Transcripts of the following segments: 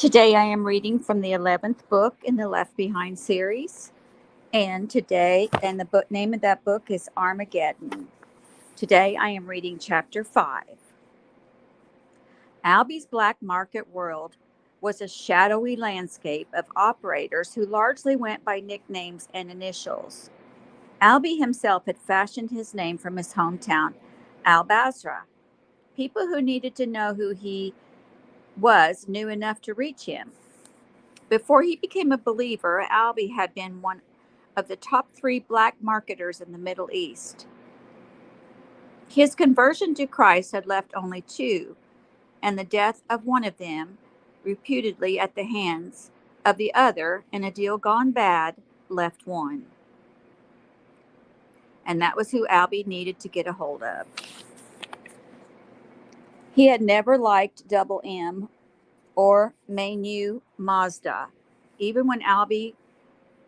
Today I am reading from the 11th book in the Left Behind series. And the book name of that book is Armageddon. Today I am reading chapter 5. Albie's black market world was a shadowy landscape of operators who largely went by nicknames and initials. Albie himself had fashioned his name from his hometown, Al Basra. People who needed to know who he was knew enough to reach him. Before he became a believer, Albie had been one of the top three black marketers in the Middle East. His conversion to Christ had left only two, and the death of one of them, reputedly at the hands of the other in a deal gone bad, left one. And that was who Albie needed to get a hold of. He had never liked Double M or Manu Mazda, even when Albie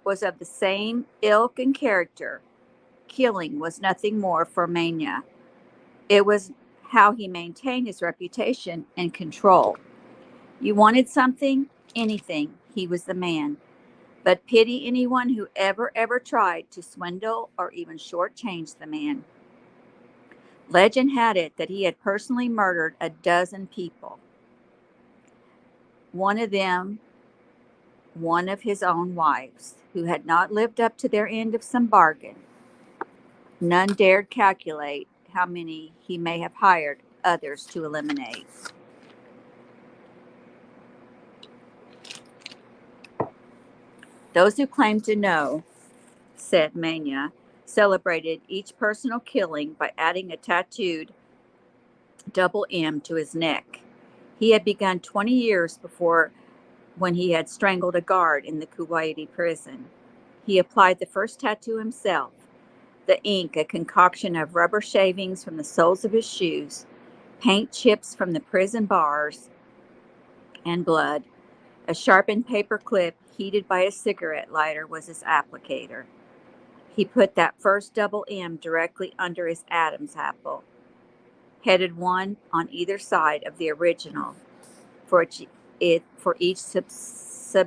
was of the same ilk and character. Killing was nothing more for Mania. It was how he maintained his reputation and control. You wanted something, anything, he was the man. But pity anyone who ever tried to swindle or even shortchange the man. Legend had it that he had personally murdered a dozen people. One of them, one of his own wives, who had not lived up to their end of some bargain. None dared calculate how many he may have hired others to eliminate. Those who claimed to know, said Mania, celebrated each personal killing by adding a tattooed double M to his neck. He had begun 20 years before when he had strangled a guard in the Kuwaiti prison. He applied the first tattoo himself. The ink, a concoction of rubber shavings from the soles of his shoes, paint chips from the prison bars, and blood. A sharpened paper clip heated by a cigarette lighter was his applicator. He put that first double M directly under his Adam's apple, headed one on either side of the original for each subsequent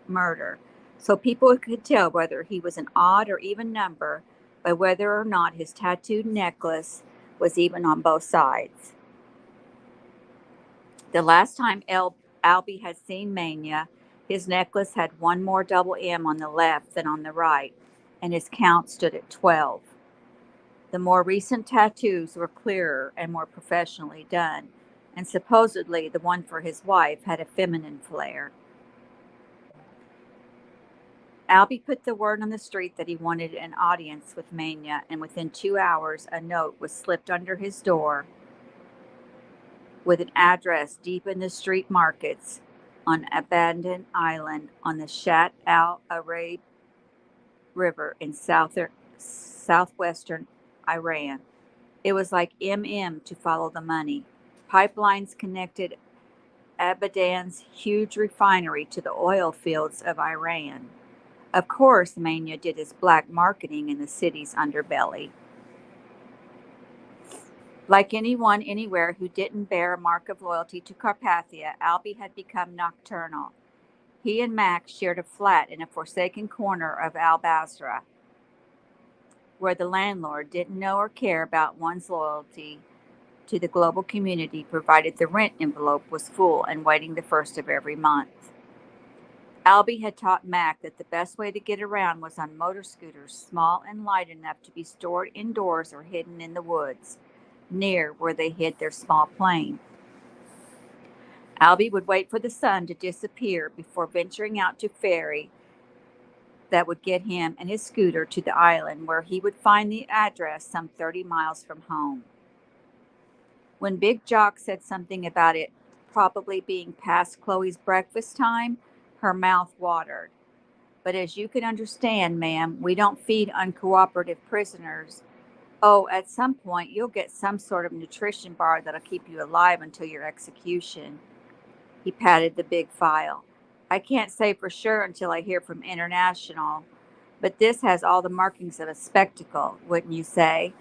murder, so people could tell whether he was an odd or even number by whether or not his tattooed necklace was even on both sides. The last time Albie had seen Mania, his necklace had one more double M on the left than on the right, and his count stood at 12. The more recent tattoos were clearer and more professionally done, and supposedly the one for his wife had a feminine flair. Albie put the word on the street that he wanted an audience with Mania, and within 2 hours a note was slipped under his door with an address deep in the street markets on abandoned island on the Shat al Arab River in southwestern Iran. It was like to follow the money. Pipelines connected Abadan's huge refinery to the oil fields of Iran. Of course, Mania did his black marketing in the city's underbelly. Like anyone anywhere who didn't bear a mark of loyalty to Carpathia, Albie had become nocturnal. He and Max shared a flat in a forsaken corner of Al Basra, where the landlord didn't know or care about one's loyalty to the global community, provided the rent envelope was full and waiting the first of every month. Albie had taught Mac that the best way to get around was on motor scooters, small and light enough to be stored indoors or hidden in the woods, near where they hid their small plane. Albie would wait for the sun to disappear before venturing out to ferry that would get him and his scooter to the island, where he would find the address some 30 miles from home. When Big Jock said something about it probably being past Chloe's breakfast time, her mouth watered. But as you can understand, ma'am, we don't feed uncooperative prisoners. Oh, at some point you'll get some sort of nutrition bar that'll keep you alive until your execution. He patted the big file. I can't say for sure until I hear from International, but this has all the markings of a spectacle, wouldn't you say?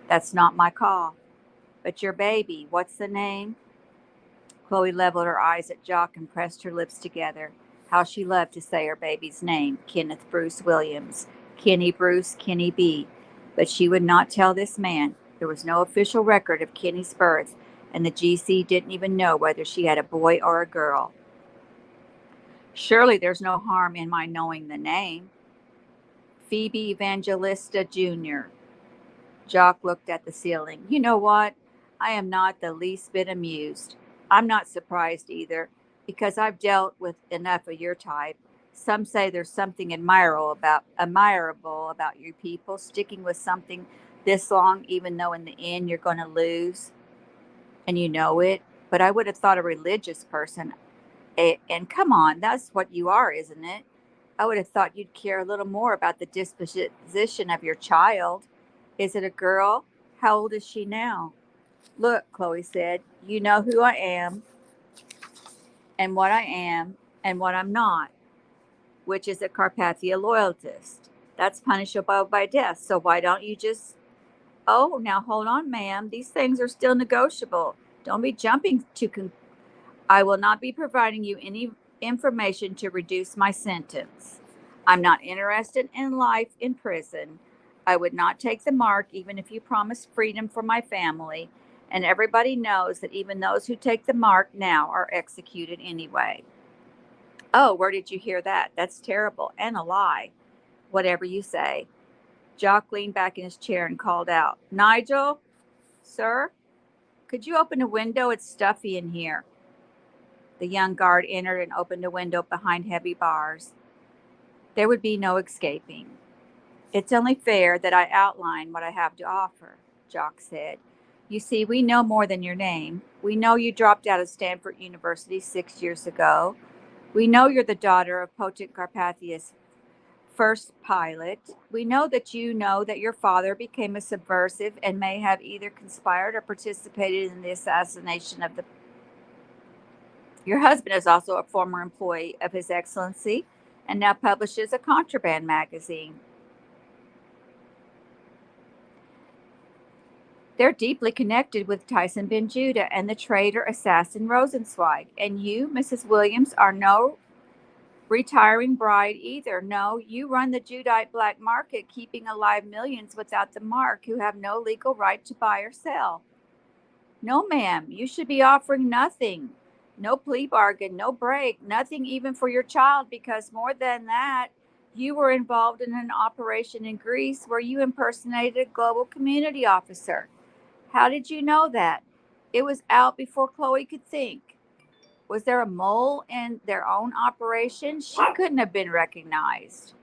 That's not my call. But your baby, what's the name? Chloe leveled her eyes at Jock and pressed her lips together. How she loved to say her baby's name, Kenneth Bruce Williams. Kenny Bruce, Kenny B. But she would not tell this man. There was no official record of Kenny's birth, and the GC didn't even know whether she had a boy or a girl. Surely there's no harm in my knowing the name. Phoebe Evangelista Jr. Jock looked at the ceiling. You know what? I am not the least bit amused. I'm not surprised either, because I've dealt with enough of your type. Some say there's something admirable about you people sticking with something this long, even though in the end you're going to lose, and you know it. But I would have thought a religious person, and come on, that's what you are, isn't it? I would have thought you'd care a little more about the disposition of your child. Is it a girl? How old is she now? Look, Chloe said, you know who I am and what I am and what I'm not, which is a Carpathia loyalist. That's punishable by death. So why don't you just... Oh, now hold on, ma'am. These things are still negotiable. Don't be jumping to... I will not be providing you any information to reduce my sentence. I'm not interested in life in prison. I would not take the mark even if you promised freedom for my family. And everybody knows that even those who take the mark now are executed anyway. Oh, where did you hear that? That's terrible and a lie. Whatever you say. Jock leaned back in his chair and called out, Nigel, sir, could you open a window? It's stuffy in here. The young guard entered and opened a window behind heavy bars. There would be no escaping. It's only fair that I outline what I have to offer, Jock said. You see, we know more than your name. We know you dropped out of Stanford University 6 years ago. We know you're the daughter of Potent Carpathia's first pilot. We know that your father became a subversive and may have either conspired or participated in the assassination of the... Your husband is also a former employee of His Excellency and now publishes a contraband magazine. They're deeply connected with Tyson Ben Judah and the traitor assassin Rosenzweig. And you, Mrs. Williams, are no retiring bride either. No, you run the Judite black market, keeping alive millions without the mark who have no legal right to buy or sell. No, ma'am, you should be offering nothing. No plea bargain, no break, nothing even for your child, because more than that, you were involved in an operation in Greece where you impersonated a global community officer. How did you know that? It was out before Chloe could think. Was there a mole in their own operation? She couldn't have been recognized.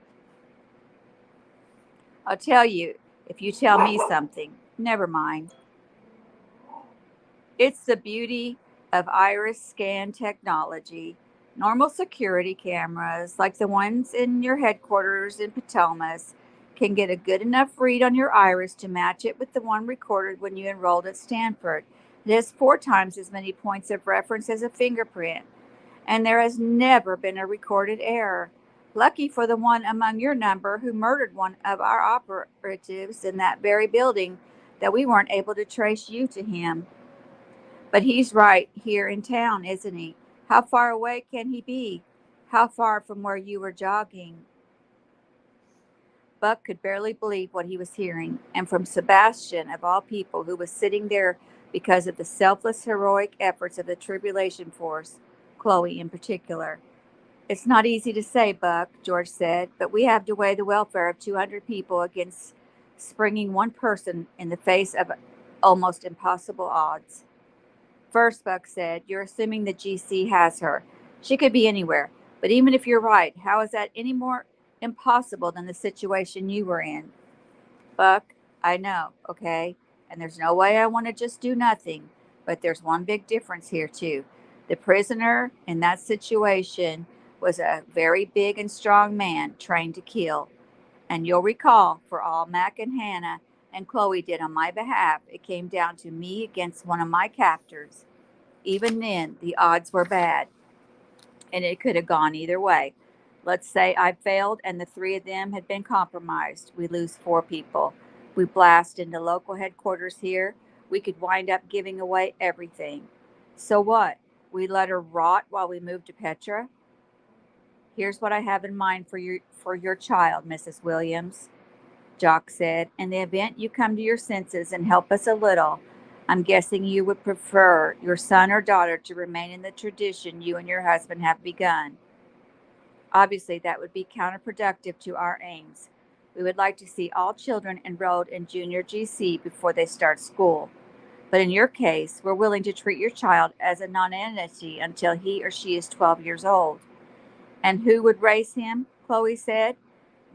I'll tell you if you tell me something. Never mind. It's the beauty of iris scan technology. Normal security cameras, like the ones in your headquarters in Potomac, can get a good enough read on your iris to match it with the one recorded when you enrolled at Stanford. It has 4 times as many points of reference as a fingerprint, and there has never been a recorded error. Lucky for the one among your number who murdered one of our operatives in that very building that we weren't able to trace you to him. But he's right here in town, isn't he? How far away can he be? How far from where you were jogging? Buck could barely believe what he was hearing, and from Sebastian, of all people, who was sitting there because of the selfless, heroic efforts of the Tribulation Force, Chloe in particular. It's not easy to say, Buck, George said, but we have to weigh the welfare of 200 people against springing one person in the face of almost impossible odds. First, Buck said, you're assuming the GC has her. She could be anywhere. But even if you're right, how is that any more impossible than the situation you were in? Buck, I know, okay? And there's no way I want to just do nothing. But there's one big difference here, too. The prisoner in that situation was a very big and strong man trained to kill. And you'll recall, for all Mac and Hannah and Chloe did on my behalf, it came down to me against one of my captors. Even then, the odds were bad, and it could have gone either way. Let's say I failed and the 3 of them had been compromised. We lose 4 people. We blast into local headquarters here. We could wind up giving away everything. So what? We let her rot while we moved to Petra? Here's what I have in mind for your child, Mrs. Williams, Jock said. In the event you come to your senses and help us a little, I'm guessing you would prefer your son or daughter to remain in the tradition you and your husband have begun. Obviously, that would be counterproductive to our aims. We would like to see all children enrolled in junior GC before they start school. But in your case, we're willing to treat your child as a nonentity until he or she is 12 years old. And who would raise him? Chloe said,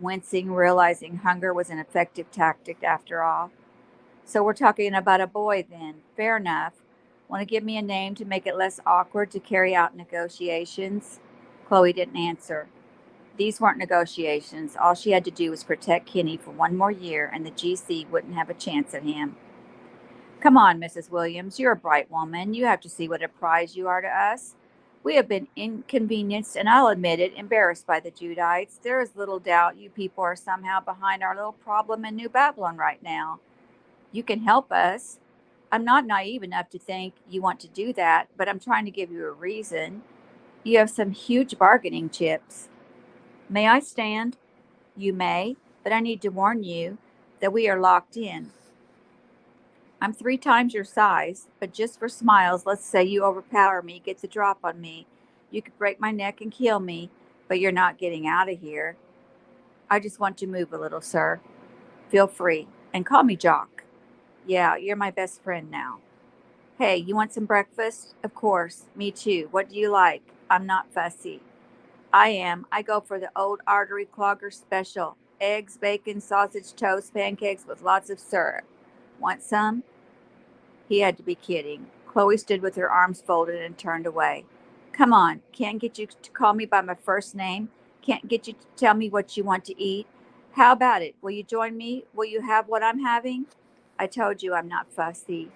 wincing, realizing hunger was an effective tactic after all. So we're talking about a boy then. Fair enough. Want to give me a name to make it less awkward to carry out negotiations? Chloe didn't answer. These weren't negotiations. All she had to do was protect Kenny for one more year, and the GC wouldn't have a chance at him. Come on, Mrs. Williams, you're a bright woman. You have to see what a prize you are to us. We have been inconvenienced, and I'll admit it, embarrassed by the Judites. There is little doubt you people are somehow behind our little problem in New Babylon right now. You can help us. I'm not naive enough to think you want to do that, but I'm trying to give you a reason. You have some huge bargaining chips. May I stand? You may, but I need to warn you that we are locked in. I'm 3 times your size, but just for smiles, let's say you overpower me, get the drop on me. You could break my neck and kill me, but you're not getting out of here. I just want to move a little, sir. Feel free. And call me Jock. Yeah, you're my best friend now. Hey, you want some breakfast? Of course. Me too. What do you like? I'm not fussy. I am. I go for the old artery clogger special. Eggs, bacon, sausage, toast, pancakes with lots of syrup. Want some? He had to be kidding. Chloe stood with her arms folded and turned away. Come on, can't get you to call me by my first name. Can't get you to tell me what you want to eat. How about it? Will you join me? Will you have what I'm having? I told you I'm not fussy.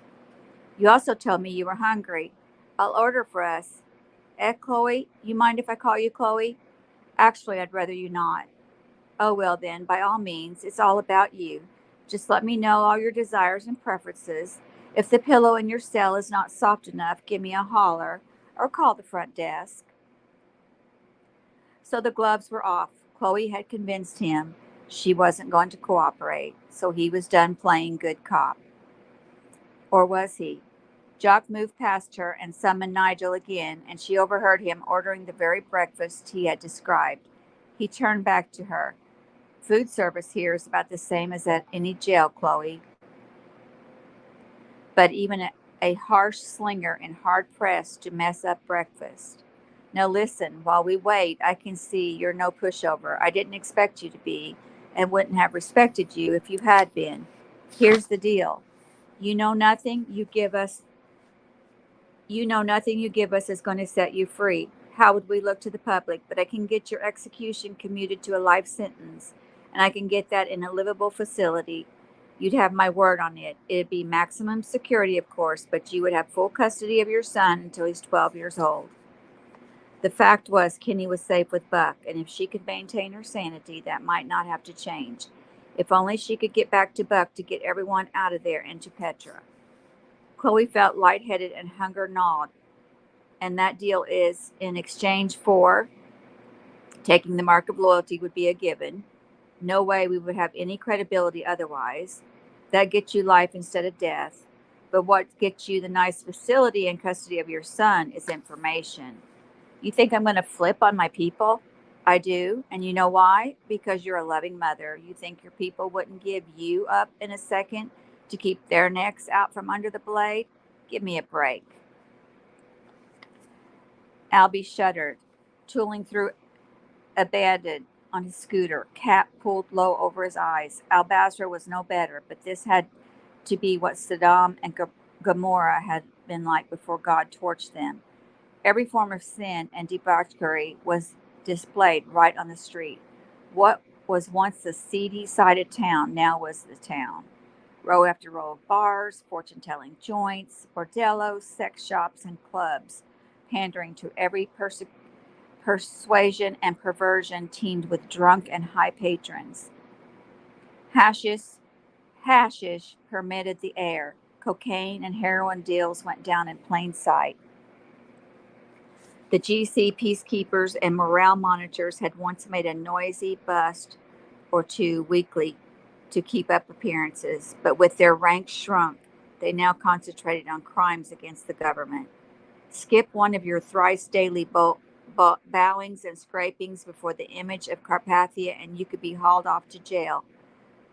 You also told me you were hungry. I'll order for us. Chloe, you mind if I call you Chloe? Actually, I'd rather you not. Oh, well, then, by all means, it's all about you. Just let me know all your desires and preferences. If the pillow in your cell is not soft enough, give me a holler or call the front desk. So the gloves were off. Chloe had convinced him she wasn't going to cooperate, so he was done playing good cop. Or was he? Jock moved past her and summoned Nigel again, and she overheard him ordering the very breakfast he had described. He turned back to her. Food service here is about the same as at any jail, Chloe. But even a harsh slinger and hard pressed to mess up breakfast. Now listen, while we wait, I can see you're no pushover. I didn't expect you to be, and wouldn't have respected you if you had been. Here's the deal. You know nothing you give us is going to set you free. How would we look to the public? But I can get your execution commuted to a life sentence, and I can get that in a livable facility. You'd have my word on it. It'd be maximum security, of course, but you would have full custody of your son until he's 12 years old. The fact was, Kenny was safe with Buck, and if she could maintain her sanity, that might not have to change. If only she could get back to Buck to get everyone out of there and to Petra. Chloe felt lightheaded and hunger gnawed, and that deal is in exchange for taking the mark of loyalty would be a given. No way we would have any credibility otherwise. That gets you life instead of death. But what gets you the nice facility and custody of your son is information. You think I'm going to flip on my people? I do. And you know why? Because you're a loving mother. You think your people wouldn't give you up in a second to keep their necks out from under the blade? Give me a break. Albie shuddered, tooling through Abaddon on his scooter, cap pulled low over his eyes. Al-Basra was no better, but this had to be what Sodom and Gomorrah had been like before God torched them. Every form of sin and debauchery was displayed right on the street. What was once a seedy-sided town now was the town. Row after row of bars, fortune-telling joints, bordellos, sex shops, and clubs, pandering to every persuasion and perversion teemed with drunk and high patrons. Hashish permitted the air. Cocaine and heroin deals went down in plain sight. The GC peacekeepers and morale monitors had once made a noisy bust or two weekly to keep up appearances, but with their ranks shrunk, they now concentrated on crimes against the government. Skip one of your thrice daily bowings and scrapings before the image of Carpathia, and you could be hauled off to jail.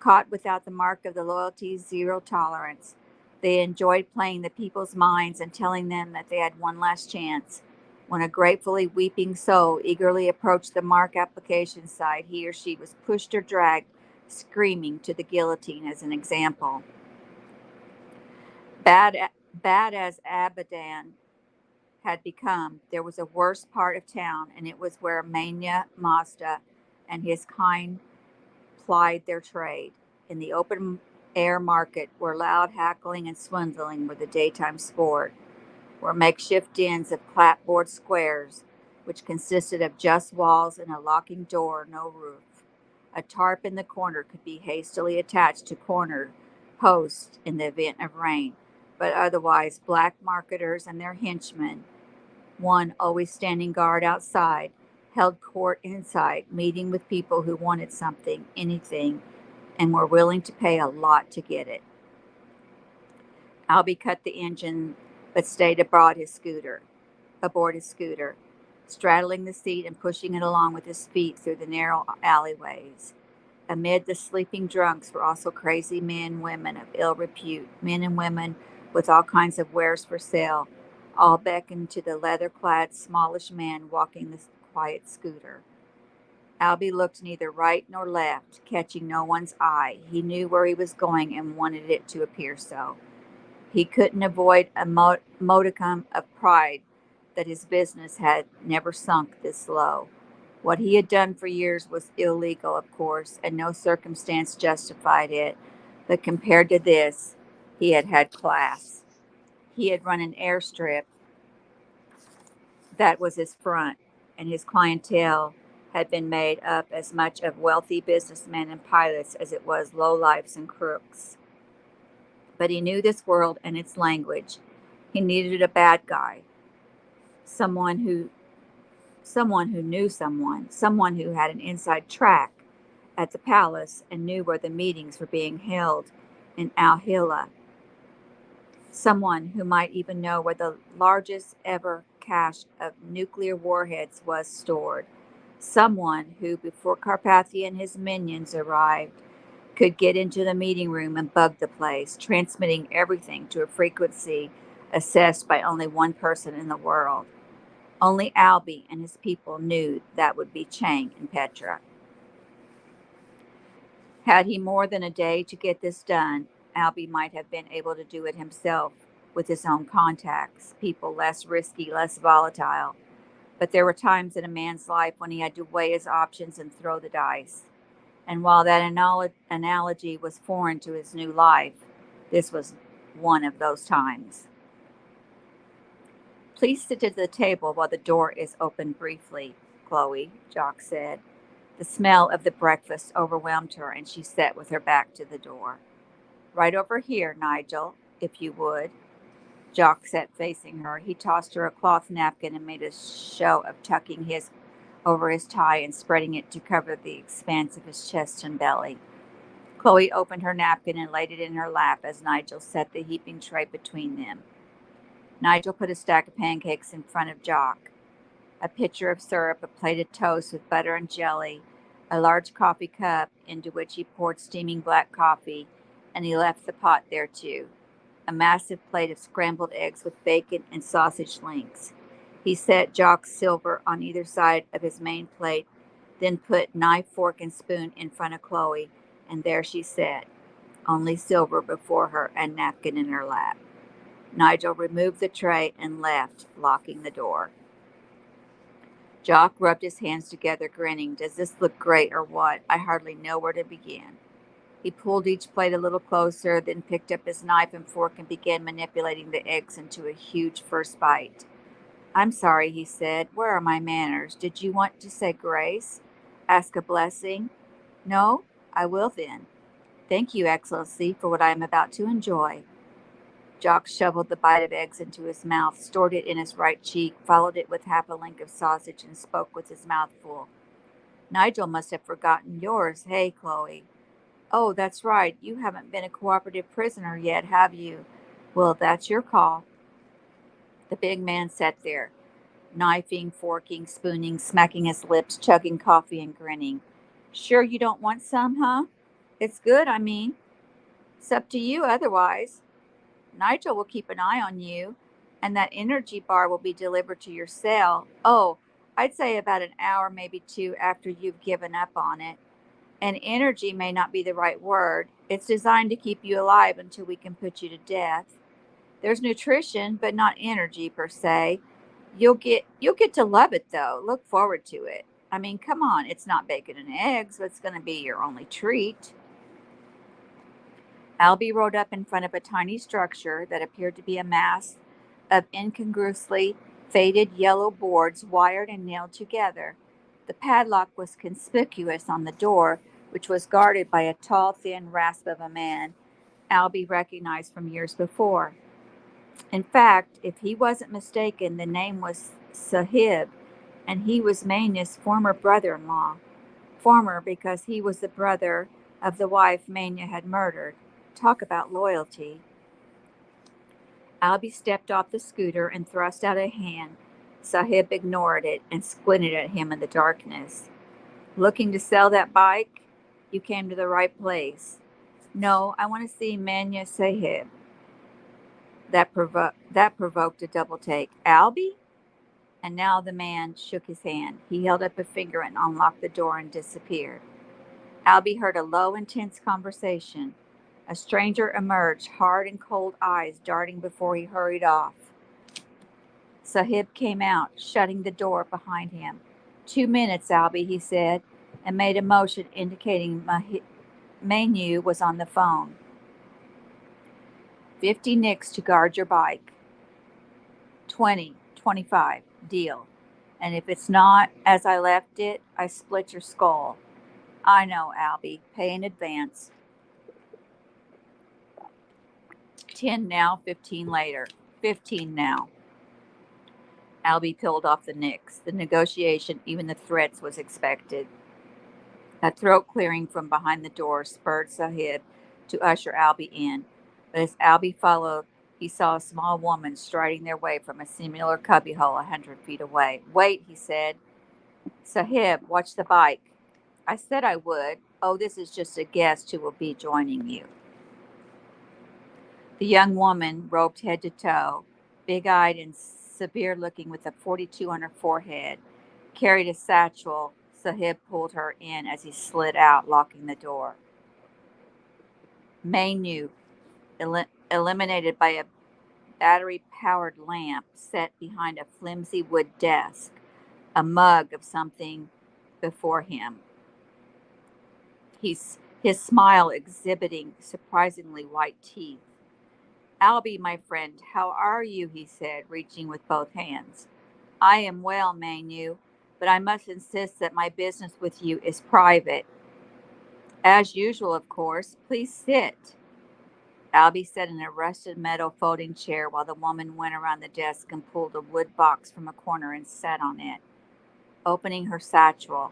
Caught without the mark of the loyalty, zero tolerance. They enjoyed playing the people's minds and telling them that they had one last chance. When a gratefully weeping soul eagerly approached the mark application site, he or she was pushed or dragged, screaming, to the guillotine as an example. Bad, bad as Abadan had become, there was a worse part of town, and it was where Mania Mazda and his kind plied their trade. In the open air market, where loud hackling and swindling were the daytime sport, were makeshift dens of clapboard squares, which consisted of just walls and a locking door, no roof. A tarp in the corner could be hastily attached to corner posts in the event of rain, but otherwise black marketers and their henchmen, one always standing guard outside, held court inside, meeting with people who wanted something, anything, and were willing to pay a lot to get it. Albie cut the engine but stayed aboard his scooter, straddling the seat and pushing it along with his feet through the narrow alleyways. Amid the sleeping drunks were also crazy men and women of ill repute, men and women with all kinds of wares for sale, all beckoned to the leather-clad, smallish man walking the quiet scooter. Albie looked neither right nor left, catching no one's eye. He knew where he was going and wanted it to appear so. He couldn't avoid a modicum of pride that his business had never sunk this low. What he had done for years was illegal, of course, and no circumstance justified it, but compared to this, he had had class. He had run an airstrip that was his front, and his clientele had been made up as much of wealthy businessmen and pilots as it was lowlifes and crooks. But he knew this world and its language. He needed a bad guy, someone who knew someone who had an inside track at the palace and knew where the meetings were being held in Al Hila, someone who might even know where the largest ever cache of nuclear warheads was stored, someone who, before Carpathia and his minions arrived, could get into the meeting room and bug the place, transmitting everything to a frequency assessed by only one person in the world. Only Albie and his people knew that would be Chang and Petra. Had he more than a day to get this done, Albie might have been able to do it himself with his own contacts, people less risky, less volatile. But there were times in a man's life when he had to weigh his options and throw the dice. And while that analogy was foreign to his new life, this was one of those times. Please sit at the table while the door is opened briefly, Chloe, Jock said. The smell of the breakfast overwhelmed her, and she sat with her back to the door. Right over here, Nigel, if you would. Jock sat facing her. He tossed her a cloth napkin and made a show of tucking his over his tie and spreading it to cover the expanse of his chest and belly. Chloe opened her napkin and laid it in her lap as Nigel set the heaping tray between them. Nigel put a stack of pancakes in front of Jock, a pitcher of syrup, a plate of toast with butter and jelly, a large coffee cup into which he poured steaming black coffee, and he left the pot there too, a massive plate of scrambled eggs with bacon and sausage links. He set Jock's silver on either side of his main plate, then put knife, fork, and spoon in front of Chloe, and there she sat, only silver before her and napkin in her lap. Nigel removed the tray and left, locking the door. Jock rubbed his hands together, grinning. Does this look great or what? I hardly know where to begin. He pulled each plate a little closer, then picked up his knife and fork and began manipulating the eggs into a huge first bite. I'm sorry, he said. Where are my manners? Did you want to say grace? Ask a blessing? No? I will then. Thank you, Excellency, for what I am about to enjoy. Jock shoveled the bite of eggs into his mouth, stored it in his right cheek, followed it with half a link of sausage, and spoke with his mouth full. Nigel must have forgotten yours. Hey, Chloe. Oh, that's right. You haven't been a cooperative prisoner yet, have you? Well, that's your call. The big man sat there, knifing, forking, spooning, smacking his lips, chugging coffee, and grinning. Sure you don't want some, huh? It's good, I mean. It's up to you otherwise. Nigel will keep an eye on you, and that energy bar will be delivered to your cell. Oh, I'd say about an hour, maybe two, after you've given up on it. And energy may not be the right word. It's designed to keep you alive until we can put you to death. There's nutrition, but not energy per se. You'll get to love it though. Look forward to it. I mean, come on, it's not bacon and eggs, but it's going to be your only treat. Albie rode up in front of a tiny structure that appeared to be a mass of incongruously faded yellow boards wired and nailed together. The padlock was conspicuous on the door, which was guarded by a tall, thin rasp of a man Albie recognized from years before. In fact, if he wasn't mistaken, the name was Sahib, and he was Mania's former brother in law. Former because he was the brother of the wife Mania had murdered. Talk about loyalty. Albie stepped off the scooter and thrust out a hand. Sahib ignored it and squinted at him in the darkness. Looking to sell that bike? You came to the right place. No, I want to see Mania Sahib. That provoked a double take. Albie? And now the man shook his hand. He held up a finger and unlocked the door and disappeared. Albie heard a low, intense conversation. A stranger emerged, hard and cold eyes darting before he hurried off. Sahib came out, shutting the door behind him. 2 minutes, Albie, he said, and made a motion indicating Manu was on the phone. 50 nicks to guard your bike. 20, 25, deal. And if it's not as I left it, I split your skull. I know, Albie. Pay in advance. 10 now, 15 later. 15 now. Albie peeled off the nicks. The negotiation, even the threats, was expected. A throat clearing from behind the door spurred Sahib to usher Albie in. But as Albie followed, he saw a small woman striding their way from a similar cubbyhole 100 feet away. Wait, he said. Sahib, watch the bike. I said I would. Oh, this is just a guest who will be joining you. The young woman, robed head to toe, big-eyed and severe-looking with a 42 on her forehead, carried a satchel. Sahib pulled her in as he slid out, locking the door. Menu, illuminated by a battery-powered lamp set behind a flimsy wood desk, a mug of something before him. His smile exhibiting surprisingly white teeth. Albie, my friend, how are you? He said, reaching with both hands. I am well, Manu, but I must insist that my business with you is private. As usual, of course. Please sit. Albie sat in a rusted metal folding chair while the woman went around the desk and pulled a wood box from a corner and sat on it, opening her satchel.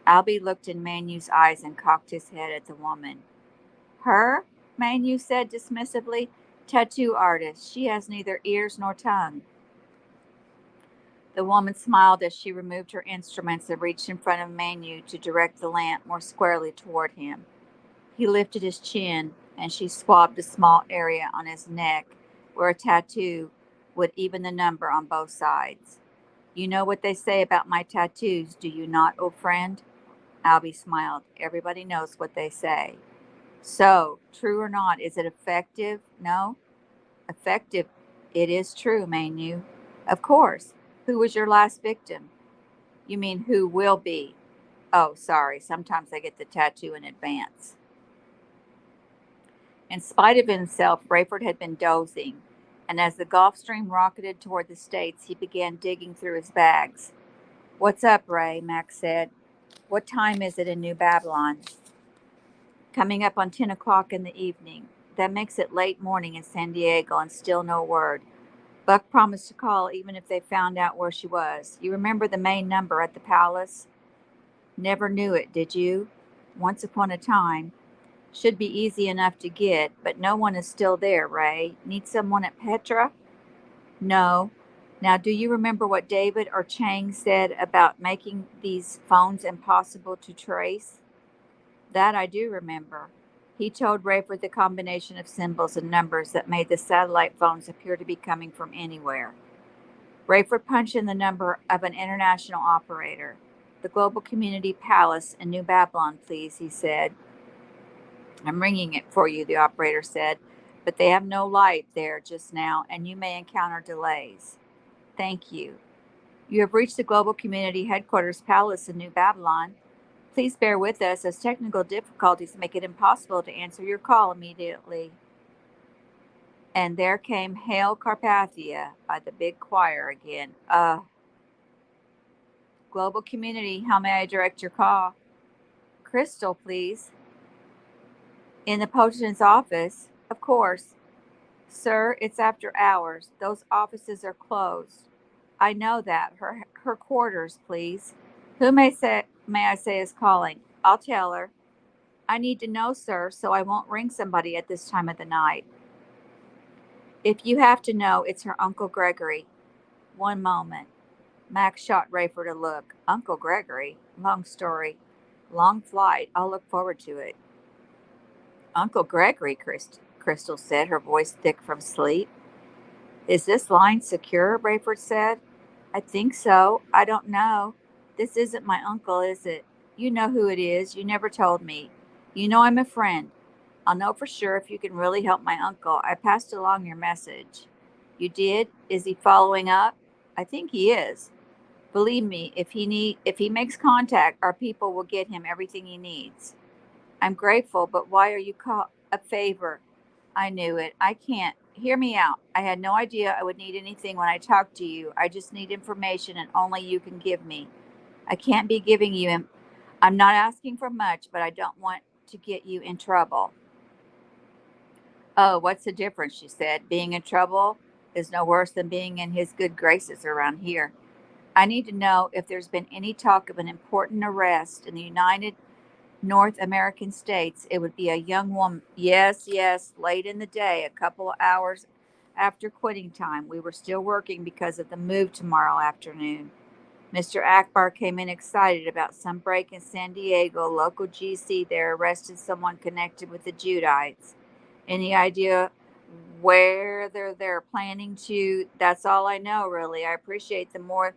Albie looked in Manu's eyes and cocked his head at the woman. Her? Manu said dismissively. Tattoo artist. She has neither ears nor tongue. The woman smiled as she removed her instruments and reached in front of Manu to direct the lamp more squarely toward him. He lifted his chin, and she swabbed a small area on his neck where a tattoo would even the number on both sides. You know what they say about my tattoos, do you not, old friend? Albie smiled. Everybody knows what they say. So, true or not, is it effective? No? Effective. It is true, Manu. Of course. Who was your last victim? You mean who will be? Oh, sorry. Sometimes I get the tattoo in advance. In spite of himself, Rayford had been dozing, and as the Gulfstream rocketed toward the States, he began digging through his bags. What's up, Ray? Max said. What time is it in New Babylon? Coming up on 10 o'clock in the evening. That makes it late morning in San Diego and still no word. Buck promised to call even if they found out where she was. You remember the main number at the palace? Never knew it, did you? Once upon a time. Should be easy enough to get, but no one is still there, Ray. Need someone at Petra? No. Now, do you remember what David or Chang said about making these phones impossible to trace? That I do remember. He told Rayford the combination of symbols and numbers that made the satellite phones appear to be coming from anywhere. Rayford punched in the number of an international operator. The Global Community Palace in New Babylon, please, he said. I'm ringing it for you, the operator said, but they have no light there just now, and you may encounter delays. Thank you. You have reached the Global Community Headquarters Palace in New Babylon. Please bear with us as technical difficulties make it impossible to answer your call immediately. And there came Hail Carpathia by the big choir again. Global Community, how may I direct your call? Crystal, please. In the Potion's office, of course. Sir, it's after hours. Those offices are closed. I know that. Her quarters, please. Who may I say is calling? I'll tell her. I need to know, sir, so I won't ring somebody at this time of the night. If you have to know, it's her Uncle Gregory. One moment. Max shot Rayford a look. Uncle Gregory? Long story. Long flight. I'll look forward to it. Uncle Gregory, Crystal said, her voice thick from sleep. Is this line secure? Rayford said. I think so. I don't know. This isn't my uncle, is it? You know who it is. You never told me. You know I'm a friend. I'll know for sure if you can really help my uncle. I passed along your message. You did? Is he following up? I think he is. Believe me, if he makes contact, our people will get him everything he needs. I'm grateful, but why are you a favor? I knew it. I can't. Hear me out. I had no idea I would need anything when I talked to you. I just need information and only you can give me. I can't be giving you. I'm not asking for much, but I don't want to get you in trouble. Oh, what's the difference? She said. Being in trouble is no worse than being in his good graces around here. I need to know if there's been any talk of an important arrest in the United North American states. It would be a young woman. Yes, late in the day, a couple of hours after quitting time. We were still working because of the move tomorrow afternoon. Mr. Akbar came in excited about some break in San Diego. Local GC there arrested someone connected with the Judites. Any idea where they're planning to? That's all I know, really. I appreciate them more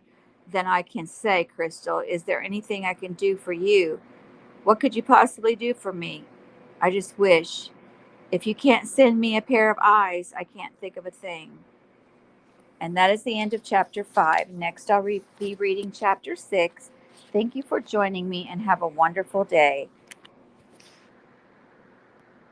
than I can say, Crystal. Is there anything I can do for you? What could you possibly do for me? I just wish. If you can't send me a pair of eyes, I can't think of a thing. And that is the end of chapter 5. Next, I'll be reading chapter 6. Thank you for joining me and have a wonderful day.